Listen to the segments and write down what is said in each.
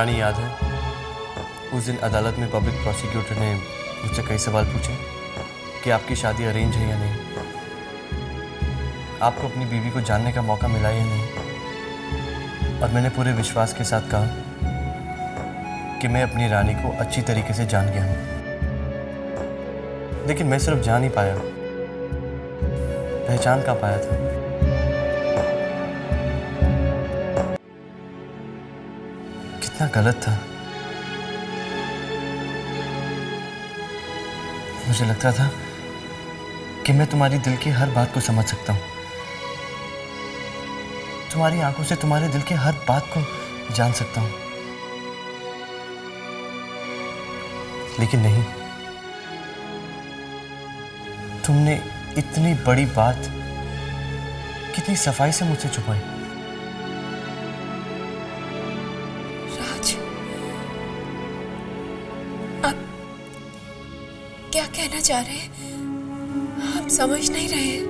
रानी याद है, उस दिन अदालत में पब्लिक प्रोसिक्यूटर ने मुझसे कई सवाल पूछे कि आपकी शादी अरेंज है या नहीं, आपको अपनी बीवी को जानने का मौका मिला या नहीं। और मैंने पूरे विश्वास के साथ कहा कि मैं अपनी रानी को अच्छी तरीके से जान गया हूं। लेकिन मैं सिर्फ जान ही पाया, पहचान का पाया था। कितना गलत था। मुझे लगता था कि मैं तुम्हारी दिल की हर बात को समझ सकता हूं, तुम्हारी आंखों से तुम्हारे दिल की हर बात को जान सकता हूं। लेकिन नहीं, तुमने इतनी बड़ी बात कितनी सफाई से मुझसे छुपाई। राज, आप क्या कहना चाह रहे हैं? हम समझ नहीं रहे हैं।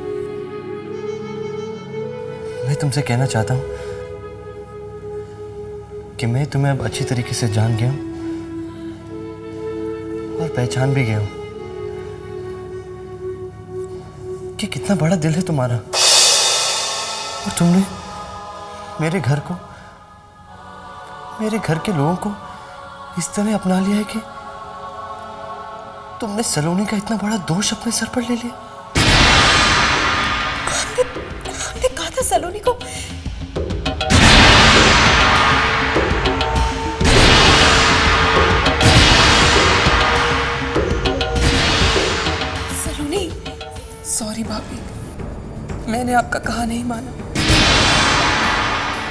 मैं तुमसे कहना चाहता हूं कि मैं तुम्हें अब अच्छी तरीके से जान गया हूं और पहचान भी गया हूं कि कितना बड़ा दिल है तुम्हारा। और तुमने मेरे घर को, मेरे घर के लोगों को इस तरह अपना लिया है कि तुमने सलोनी का इतना बड़ा दोष अपने सर पर ले लिया। हमने कहा था सलोनी को। सलोनी, सॉरी भाभी, मैंने आपका कहा नहीं माना,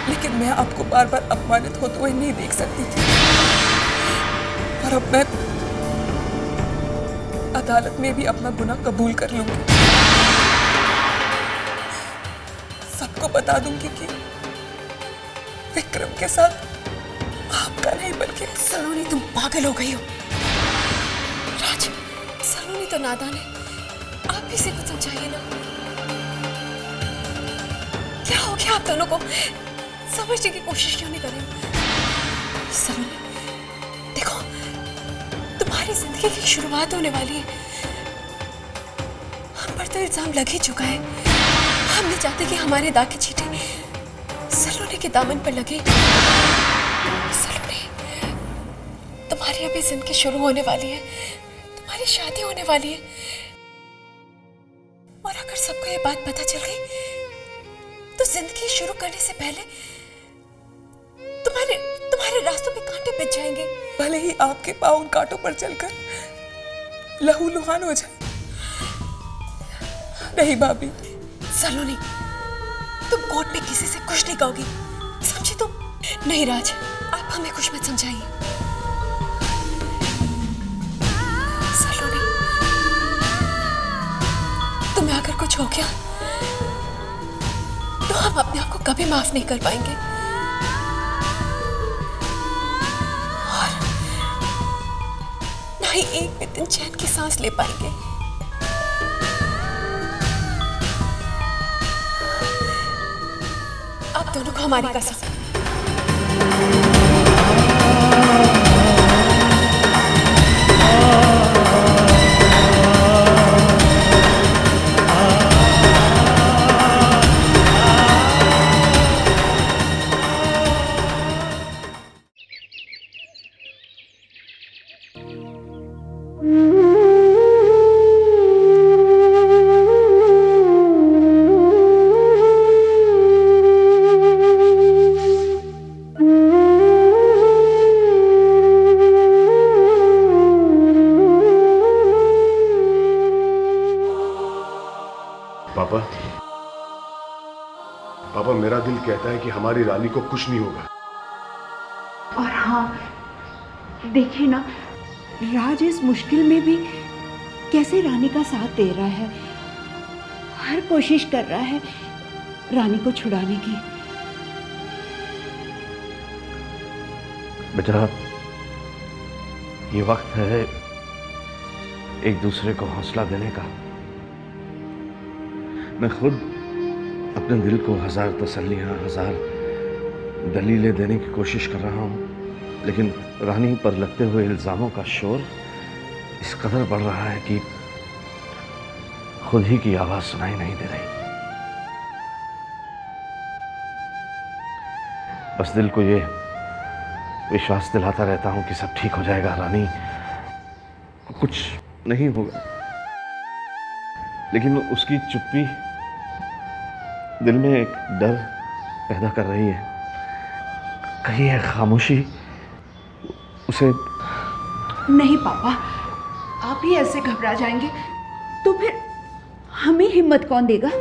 लेकिन मैं आपको बार बार अपमानित होते हुए नहीं देख सकती थी। और अब मैं अदालत में भी अपना गुनाह कबूल कर लूंगी। सबको बता दूंगी कि विक्रम के साथ आपका नहीं बल्कि। सलोनी, तुम पागल हो गई हो। राज, सलोनी तो नादान है, आप भी इसे कुछ समझाइए ना। क्या हो गया आप दोनों को? समझने की कोशिश क्यों नहीं कर रहे हो? सलोनी, देखो, तुम्हारी जिंदगी की शुरुआत होने वाली है। हम पर तो इल्जाम लग ही चुका है। हम नहीं चाहते कि हमारे दाग के चीटे सलोनी के दामन पर लगे। सलोनी, तुम्हारी अभी जिंदगी शुरू होने वाली है, तुम्हारी शादी होने वाली है। और अगर सबको ये बात पता चल गई तो जिंदगी शुरू करने से पहले तुम्हारे रास्तों पे कांटे बिछ जाएंगे। भले ही आपके पाँव उन कांटों पर चलकर लहूलुहान हो जाए। नहीं भाभी। सलोनी, तुम कोर्ट में किसी से कुछ नहीं कहोगी, समझी तुम? नहीं राज, आप हमें कुछ मत समझाइए। सलोनी, तुम्हें अगर कुछ हो गया तो हम अपने आप को कभी माफ नहीं कर पाएंगे। और ना ही एक भी दिन चैन की सांस ले पाएंगे। आप दोनों को हमारी कसम। पापा, मेरा दिल कहता है कि हमारी रानी को कुछ नहीं होगा। और हाँ, देखिए ना, राज इस मुश्किल में भी कैसे रानी का साथ दे रहा है, हर कोशिश कर रहा है रानी को छुड़ाने की। बेटा, ये वक्त है एक दूसरे को हौसला देने का। मैं खुद अपने दिल को 1000 तसल्लियां, 1000 दलीलें देने की कोशिश कर रहा हूं, लेकिन रानी पर लगते हुए इल्जामों का शोर इस कदर बढ़ रहा है कि खुद ही की आवाज सुनाई नहीं दे रही। बस दिल को ये विश्वास दिलाता रहता हूं कि सब ठीक हो जाएगा, रानी कुछ नहीं होगा, लेकिन उसकी चुप्पी दिल में एक डर पैदा कर रही है। कहीं है खामोशी उसे। नहीं पापा, आप ही ऐसे घबरा जाएंगे तो फिर हमें हिम्मत कौन देगा?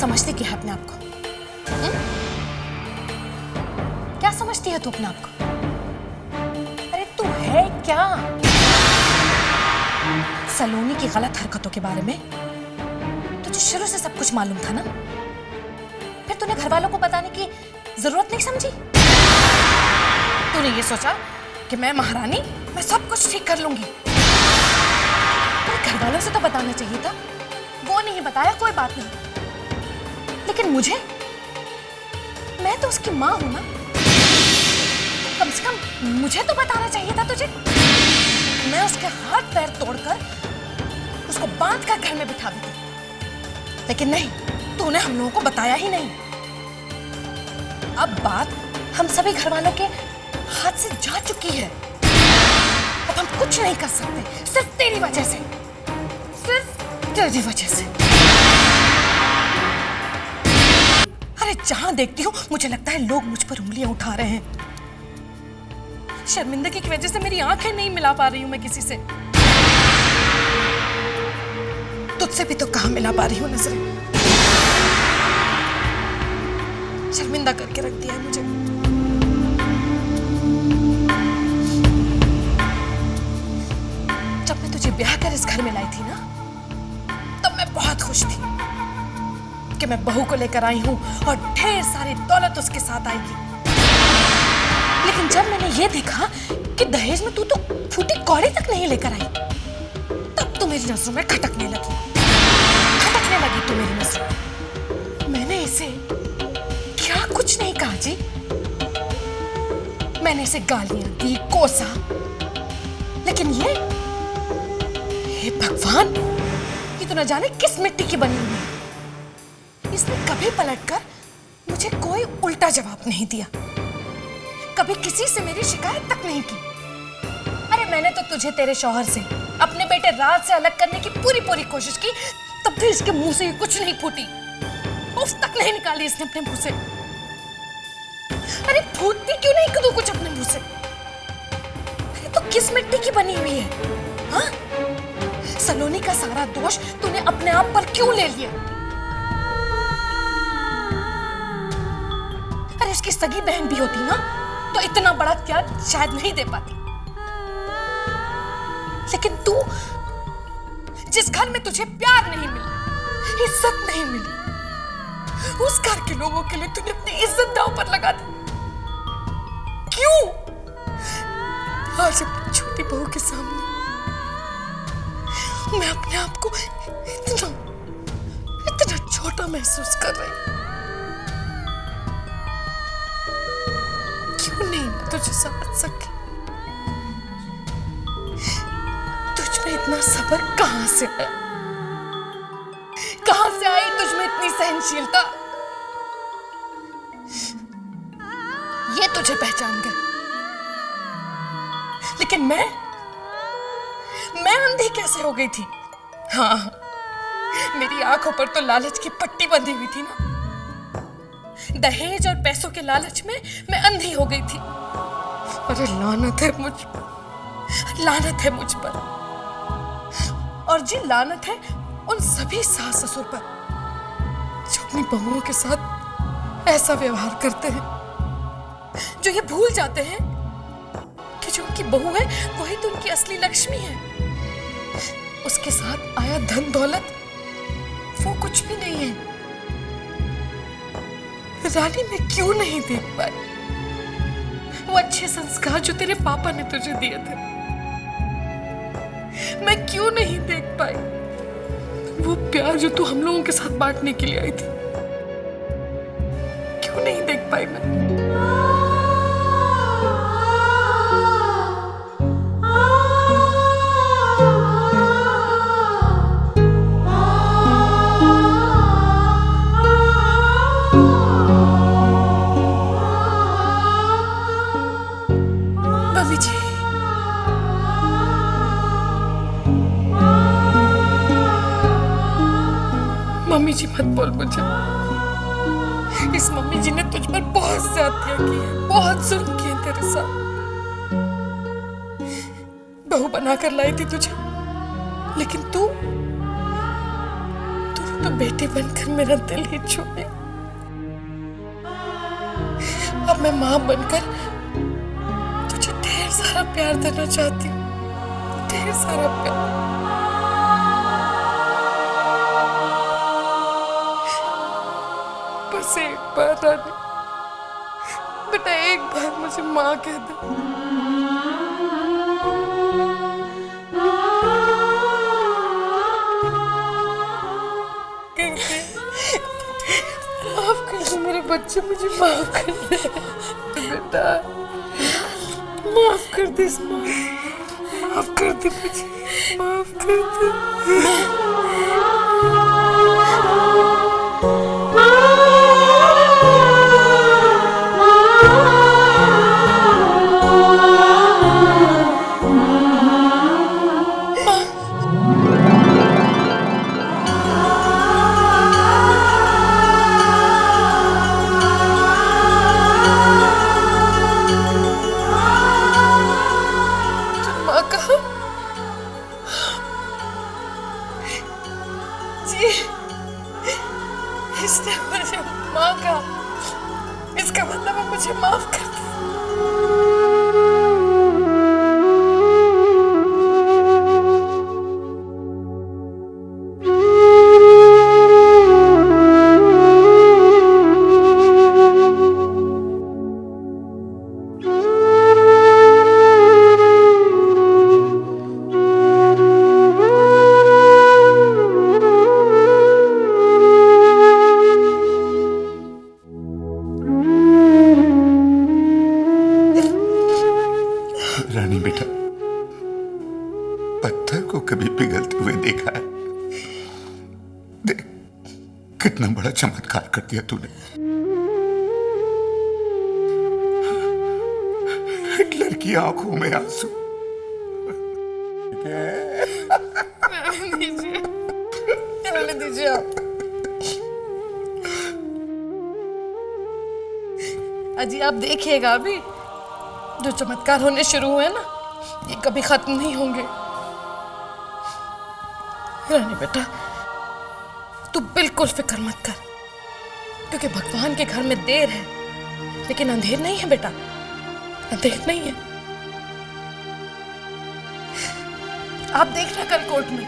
समझती क्या है अपने आप को? क्या समझती है तू अपने आप को? अरे तू है क्या? सलोनी की गलत हरकतों के बारे में तुझे शुरू से सब कुछ मालूम था ना? फिर तूने घर वालों को बताने की जरूरत नहीं समझी? तूने ये सोचा कि मैं महारानी, मैं सब कुछ ठीक कर लूंगी। घर वालों से तो बताना चाहिए था, वो नहीं बताया, कोई बात नहीं। लेकिन मुझे, मैं तो उसकी माँ हूं ना, कम से कम मुझे तो बताना चाहिए था तुझे। मैं उसके हाथ पैर तोड़कर उसको बांध कर घर में बिठा देती, लेकिन नहीं, तूने हम लोगों को बताया ही नहीं। अब बात हम सभी घर वालों के हाथ से जा चुकी है। अब हम कुछ नहीं कर सकते, सिर्फ तेरी वजह से, सिर्फ तेरी वजह से। अरे जहां देखती हूँ मुझे लगता है लोग मुझ पर उंगलियां उठा रहे हैं। शर्मिंदगी की वजह से मेरी आंखें नहीं मिला पा रही हूं मैं किसी से। तुझसे भी तो कहां मिला पा रही हूं नजरें। शर्मिंदा करके रख दिया है मुझे। जब मैं तुझे ब्याह कर इस घर में लाई थी ना, तब मैं बहुत खुश थी कि मैं बहू को लेकर आई हूं और ढेर सारी दौलत उसके साथ आएगी। लेकिन जब मैंने ये देखा कि दहेज में तू तो फूटी कौड़ी तक नहीं लेकर आई, तब तू मेरी नजरों में खटकने लगी तू मेरी नजरों में। मैंने इसे क्या कुछ नहीं कहा जी, मैंने इसे गालियां दी, कोसा, लेकिन ये हे भगवान, ये तो न जाने किस मिट्टी की बनी हुई है। इसने कभी पलटकर मुझे कोई उल्टा जवाब नहीं दिया, कभी किसी से मेरी शिकायत तक नहीं की। अरे मैंने तो तुझे तेरे शौहर से, अपने बेटे राज से अलग करने की पूरी पूरी कोशिश की, तब भी इसके मुंह से कुछ नहीं फूटी, उफ तक नहीं निकाली इसने अपने मुंह से। अरे फूटती क्यों नहीं कदू कुछ अपने मुंह से? अरे तो किस मिट्टी की बनी हुई है? हाँ? सलोनी का सारा दोष तूने अपने आप पर क्यों ले लिया? अरे इसकी सगी बहन भी होती ना, तो इतना बड़ा त्याग शायद नहीं दे पाती। लेकिन तू, जिस घर में तुझे प्यार नहीं मिला, इज्जत नहीं मिली, उस घर के लोगों के लिए तूने अपनी इज्जत दांव पर लगा दी। क्यों? आज अपनी छोटी बहू के सामने मैं अपने आप को इतना छोटा महसूस कर रही हूं। क्यों नहीं मैं तुझे समझ सकी? तुझ में इतना सब्र कहां से आया? कहां से आई तुझ में इतनी सहनशीलता? ये तुझे पहचान गए, लेकिन मैं मैं अंधी कैसे हो गई थी? हाँ, मेरी आंखों पर तो लालच की पट्टी बंधी हुई थी ना। दहेज और पैसों के लालच में मैं अंधी हो गई थी। अरे लानत है मुझ पर। और जी लानत है उन सभी सास ससुर पर जो अपनी बहुओं के साथ ऐसा व्यवहार करते हैं, जो ये भूल जाते हैं कि जो उनकी बहू है वही तो उनकी असली लक्ष्मी है। उसके साथ आया धन दौलत वो कुछ भी नहीं है। रानी मैं क्यों नहीं देख पाई वो अच्छे संस्कार जो तेरे पापा ने तुझे दिए थे? मैं क्यों नहीं देख पाई वो प्यार जो तू हम लोगों के साथ बांटने के लिए आई थी? क्यों नहीं देख पाई मैं? मम्मी जी मत बोल मुझे। इस मम्मी जी ने तुझ पर बहुत ज्यादतियां की है, बहुत जुल्म किए तेरे साथ। बहू बनाकर लाई थी तुझे, लेकिन तूने तो बेटी बनकर मेरा दिल ही छू लिया। अब मैं मां बनकर तुझे ढेर सारा प्यार देना चाहती हूँ, ढेर सारा प्यार। बस एक बार रानी, बेटा एक बार मुझे माँ कह दे। माफ कर दे मेरे बच्चे, मुझे माफ कर दे बेटा, माफ कर दे माँ, माफ कर दे मुझे, माफ कर दे। इसने मुझे माँ का, इसका मतलब है मुझे माफ कर दे। रानी बेटा, पत्थर को कभी पिघलते हुए देखा है? देख कितना बड़ा चमत्कार कर दिया तूने। हिटलर की आंखों में आंसू। रहने दीजिए आप। अजी आप देखिएगा, अभी जो चमत्कार होने शुरू हुए ना, ये कभी खत्म नहीं होंगे। रानी बेटा, तू बिल्कुल फिक्र मत कर, क्योंकि भगवान के घर में देर है लेकिन अंधेर नहीं है बेटा, अंधेर नहीं है। आप देखना कल कोर्ट में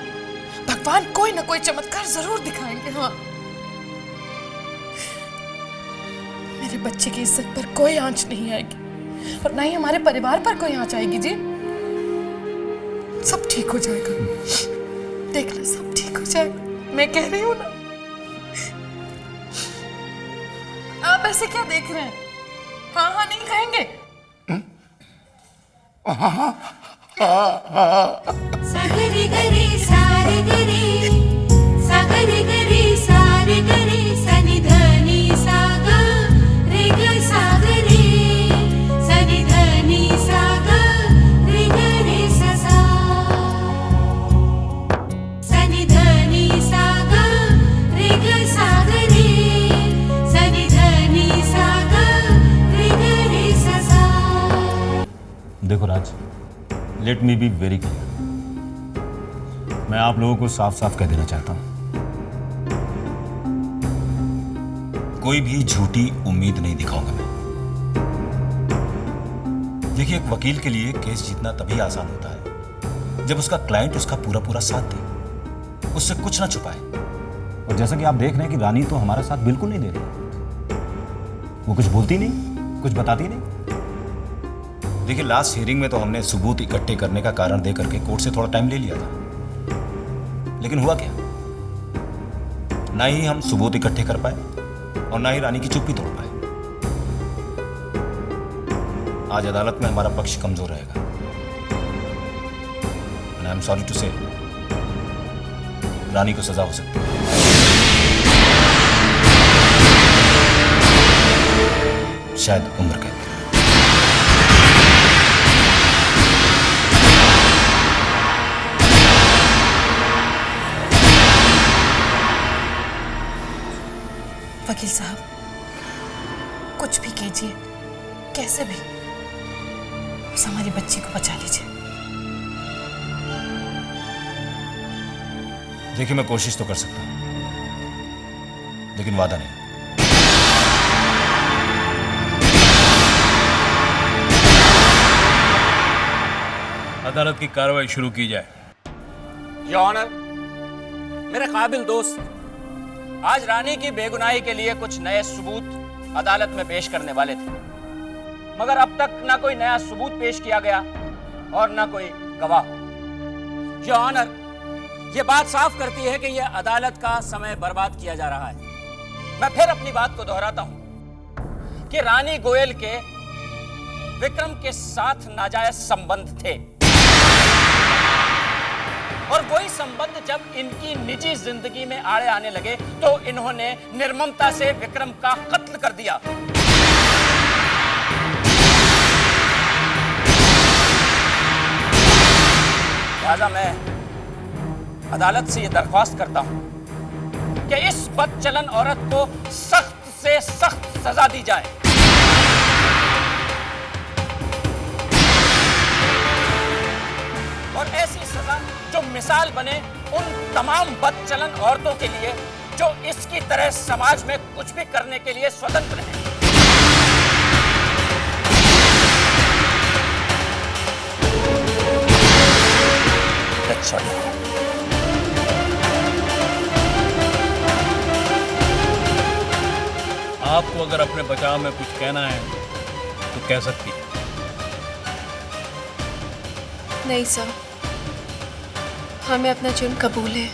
भगवान कोई ना कोई चमत्कार जरूर दिखाएंगे। हाँ, मेरे बच्चे की इज्जत पर कोई आंच नहीं आएगी और ना ही हमारे परिवार पर कोई आंच आएगी। जी सब ठीक हो जाएगा, देखना सब ठीक हो जाएगा, मैं कह रही हूँ ना। आप ऐसे क्या देख रहे हैं? हाँ हाँ नहीं कहेंगे? सागरी गरी सारे गरी, सागरी गरी सारे गरी, सनि धनी साग रे ग सागरी, सनि धनी साग रे ग रे सा सा। देखो Raj, let me be very clear. मैं आप लोगों को साफ साफ कह देना चाहता हूं, कोई भी झूठी उम्मीद नहीं दिखाऊंगा मैं। देखिए, एक वकील के लिए केस जीतना तभी आसान होता है जब उसका क्लाइंट उसका पूरा पूरा साथ दे, उससे कुछ ना छुपाए। और जैसा कि आप देख रहे हैं कि रानी तो हमारा साथ बिल्कुल नहीं दे रही। वो कुछ बोलती नहीं, कुछ बताती नहीं। देखिए, लास्ट हियरिंग में तो हमने सबूत इकट्ठे करने का कारण दे करके कोर्ट से थोड़ा टाइम ले लिया था, लेकिन हुआ क्या? ना ही हम सबूत इकट्ठे कर पाए और ना ही रानी की चुप्पी तोड़ पाए। आज अदालत में हमारा पक्ष कमजोर रहेगा। And I am sorry to say, रानी को सजा हो सकती है। शायद उम्र कैद। वकील साहब, कुछ भी कीजिए, कैसे भी बस हमारी बच्ची को बचा लीजिए। देखिए, मैं कोशिश तो कर सकता हूं, लेकिन वादा नहीं। अदालत की कार्रवाई शुरू की जाए। योर ऑनर, मेरे काबिल दोस्त आज रानी की बेगुनाही के लिए कुछ नए सबूत अदालत में पेश करने वाले थे, मगर अब तक ना कोई नया सबूत पेश किया गया और ना कोई गवाह। योर ऑनर, यह बात साफ करती है कि यह अदालत का समय बर्बाद किया जा रहा है। मैं फिर अपनी बात को दोहराता हूं कि रानी गोयल के विक्रम के साथ नाजायज संबंध थे, और वही संबंध जब इनकी निजी जिंदगी में आड़े आने लगे तो इन्होंने निर्ममता से विक्रम का कत्ल कर दिया। लिहाजा मैं अदालत से यह दरख्वास्त करता हूं कि इस बदचलन औरत को सख्त से सख्त सजा दी जाए। और ऐसी सजा जो मिसाल बने उन तमाम बदचलन औरतों के लिए जो इसकी तरह समाज में कुछ भी करने के लिए स्वतंत्र हैं। आपको अगर अपने बचाव में कुछ कहना है तो कह सकती है। नहीं सर, हमें अपना जुर्म कबूल है।